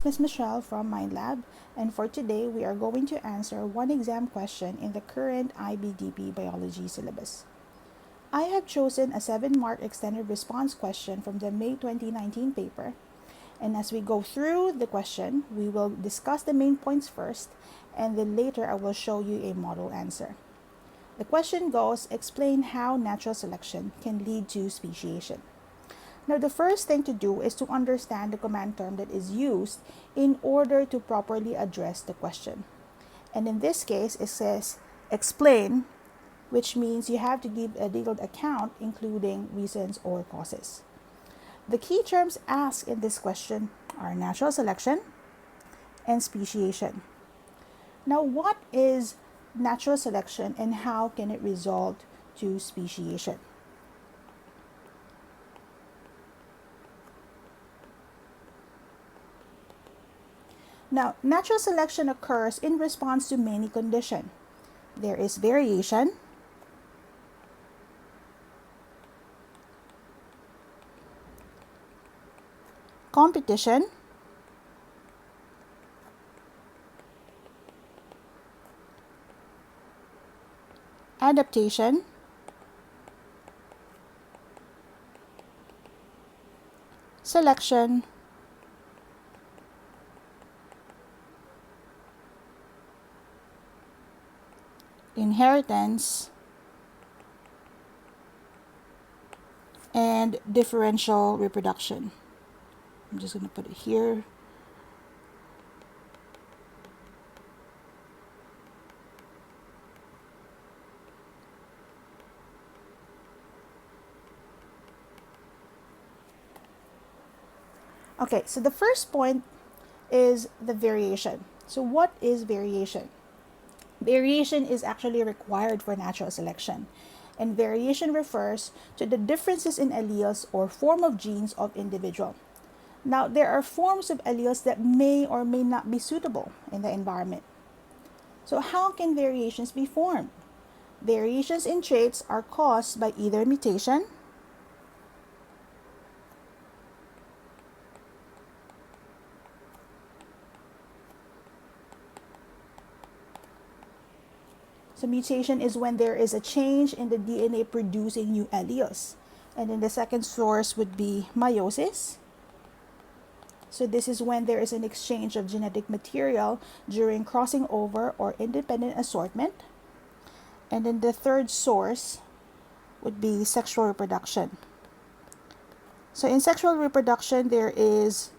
Ms. Michelle from Mindlab, and for today we are going to answer one exam question in the current IBDP Biology syllabus. I have chosen a 7-mark extended response question from the May 2019 paper, and as we go through the question, we will discuss the main points first, and then later I will show you a model answer. The question goes, explain how natural selection can lead to speciation. Now, the first thing to do is to understand the command term that is used in order to properly address the question. And in this case, it says explain, which means you have to give a detailed account, including reasons or causes. The key terms asked in this question are natural selection and speciation. Now, what is natural selection and how can it result to speciation? Now, natural selection occurs in response to many conditions. There is variation, competition, adaptation, selection, inheritance, and differential reproduction. I'm just going to put it here. Okay, so the first point is the variation. So what is variation? Variation is actually required for natural selection, and variation refers to the differences in alleles or form of genes of individual. Now, there are forms of alleles that may or may not be suitable in the environment. So how can variations be formed? Variations in traits are caused by either mutation, so mutation is when there is a change in the DNA producing new alleles. And then the second source would be meiosis. So this is when there is an exchange of genetic material during crossing over or independent assortment. And then the third source would be sexual reproduction. So in sexual reproduction, there is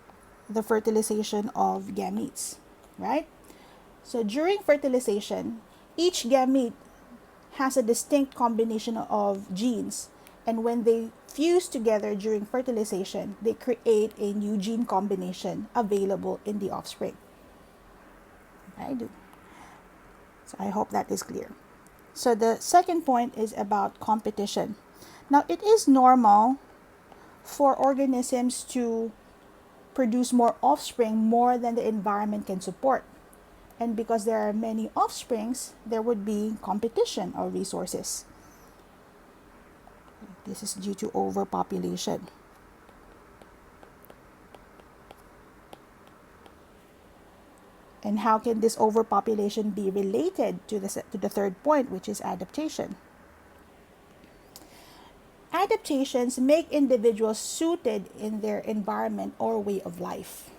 the fertilization of gametes, right? So during fertilization, each gamete has a distinct combination of genes, and when they fuse together during fertilization, they create a new gene combination available in the offspring. Right? So I hope that is clear. So the second point is about competition. Now, it is normal for organisms to produce more offspring more than the environment can support. And because there are many offsprings, there would be competition of resources. This is due to overpopulation. And how can this overpopulation be related to the third point, which is adaptation? Adaptations make individuals suited in their environment or way of life.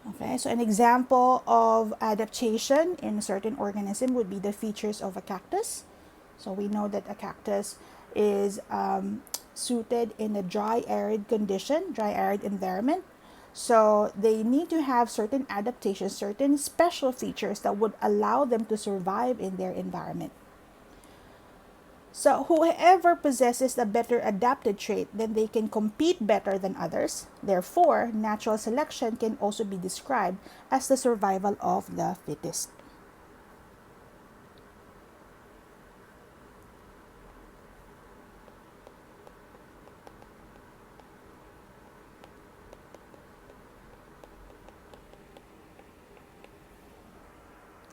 Okay, so an example of adaptation in a certain organism would be the features of a cactus. So we know that a cactus is suited in a dry, arid condition, dry, arid environment. So they need to have certain adaptations, certain special features that would allow them to survive in their environment. So whoever possesses a better adapted trait, then they can compete better than others. Therefore, natural selection can also be described as the survival of the fittest.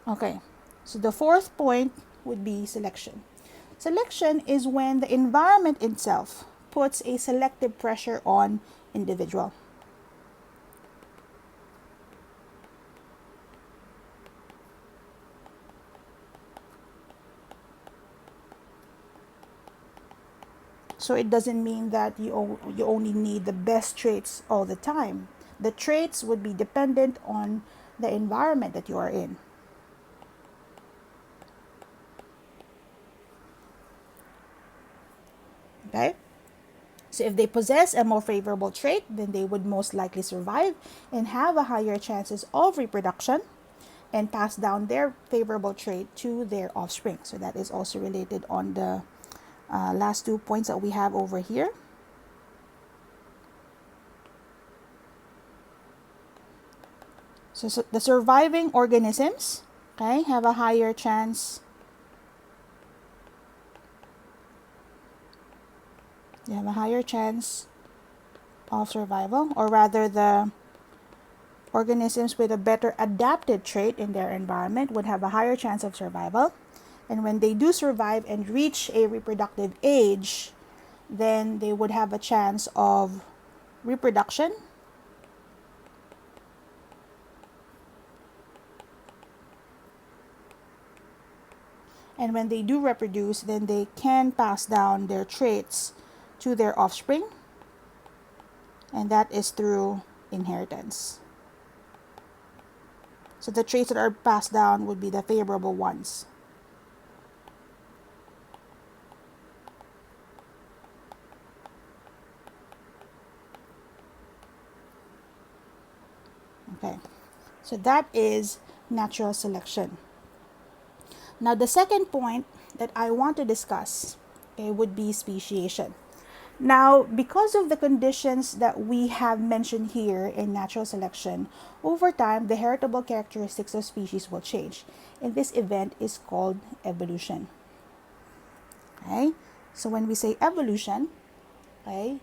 Okay, so the fourth point would be selection. Selection is when the environment itself puts a selective pressure on individual. So it doesn't mean that you only need the best traits all the time. The traits would be dependent on the environment that you are in. Okay? So if they possess a more favorable trait, then they would most likely survive and have a higher chances of reproduction and pass down their favorable trait to their offspring. So that is also related on the last 2 points that we have over here. So the surviving organisms, okay, have a higher chance. They have a higher chance of survival, or rather the organisms with a better adapted trait in their environment would have a higher chance of survival. And when they do survive and reach a reproductive age, then they would have a chance of reproduction. And when they do reproduce, then they can pass down their traits to their offspring. And that is through inheritance. So the traits that are passed down would be the favorable ones. Okay, so that is natural selection. Now the second point that I want to discuss, okay, would be speciation. Now, because of the conditions that we have mentioned here in natural selection, over time, the heritable characteristics of species will change. And this event is called evolution. Okay? So when we say evolution, okay,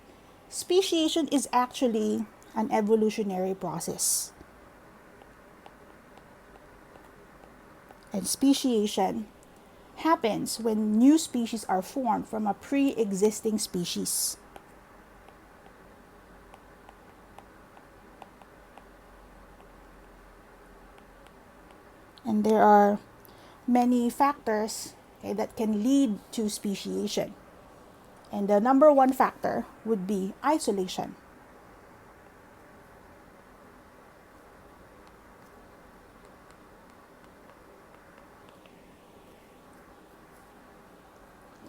speciation is actually an evolutionary process. And speciation happens when new species are formed from a pre-existing species. And there are many factors, okay, that can lead to speciation. And the number one factor would be isolation.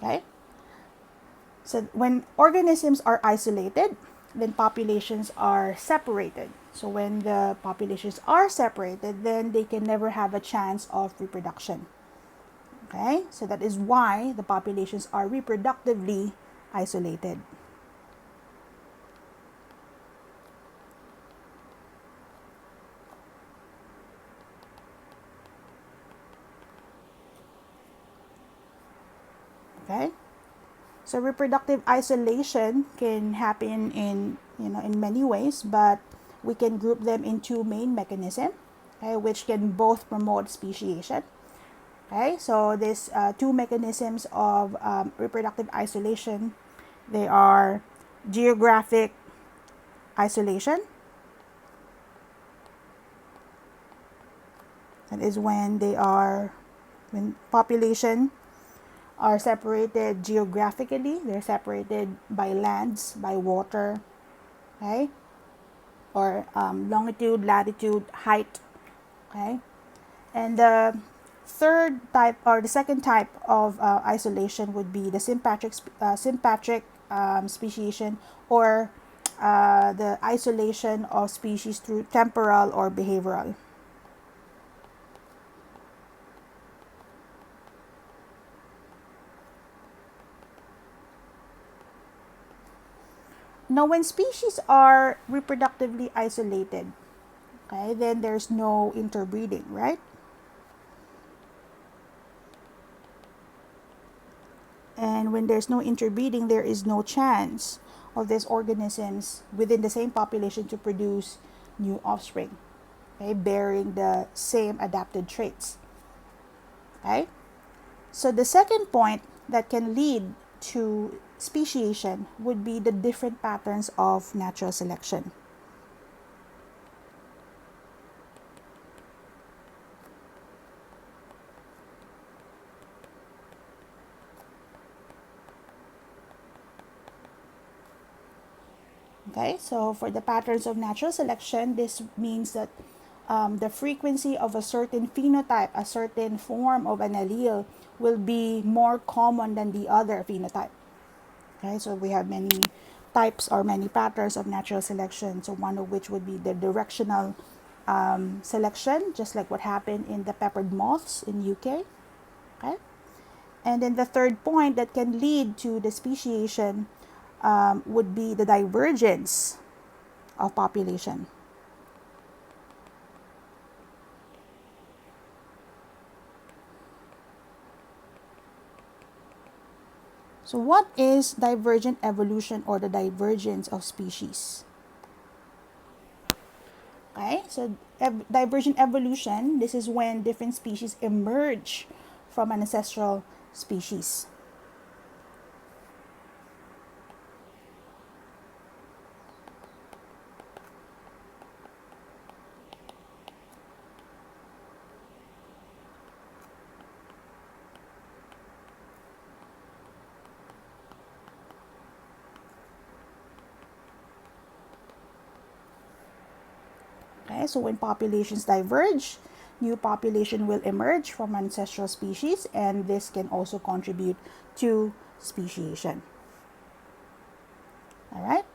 Okay? So when organisms are isolated, then populations are separated. So when the populations are separated, then they can never have a chance of reproduction. Okay? So that is why the populations are reproductively isolated. Okay? So reproductive isolation can happen in many ways, but we can group them in two main mechanisms, okay, which can both promote speciation. Okay, so these two mechanisms of reproductive isolation, they are geographic isolation. That is when population are separated geographically. They're separated by lands, by water, okay, or longitude, latitude, height, okay. And the third type, or the second type of isolation would be the sympatric speciation, or the isolation of species through temporal or behavioral. Now, when species are reproductively isolated, okay, then there's no interbreeding, right? And when there's no interbreeding, there is no chance of these organisms within the same population to produce new offspring, okay, bearing the same adapted traits. Okay? So the second point that can lead to speciation would be the different patterns of natural selection. Okay, so for the patterns of natural selection, this means that the frequency of a certain phenotype, a certain form of an allele, will be more common than the other phenotype. Okay, so we have many types or many patterns of natural selection. So one of which would be the directional selection, just like what happened in the peppered moths in UK. Okay, and then the third point that can lead to the speciation would be the divergence of population. So what is divergent evolution or the divergence of species? Okay, so divergent evolution, this is when different species emerge from an ancestral species. Okay, so when populations diverge, new population will emerge from ancestral species, and this can also contribute to speciation. All right.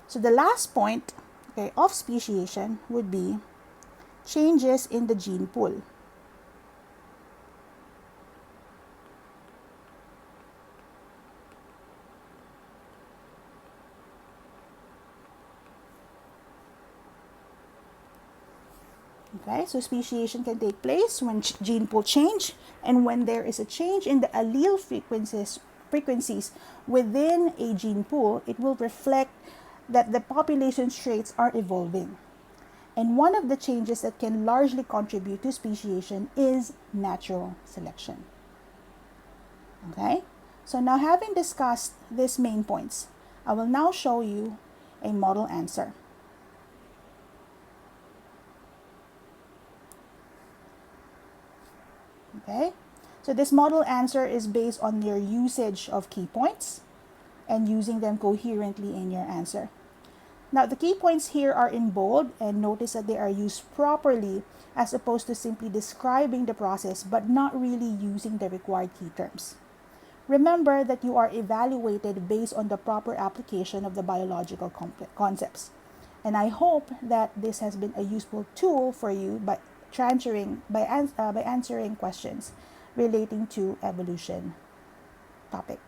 So the last point, okay, of speciation would be changes in the gene pool. Okay, so speciation can take place when gene pool change and when there is a change in the allele frequencies within a gene pool, it will reflect that the population traits are evolving. And one of the changes that can largely contribute to speciation is natural selection. Okay, so now having discussed these main points, I will now show you a model answer. Okay, so this model answer is based on your usage of key points and using them coherently in your answer. Now, the key points here are in bold, and notice that they are used properly as opposed to simply describing the process but not really using the required key terms. Remember that you are evaluated based on the proper application of the biological concepts. And I hope that this has been a useful tool for you by answering questions relating to evolution topic.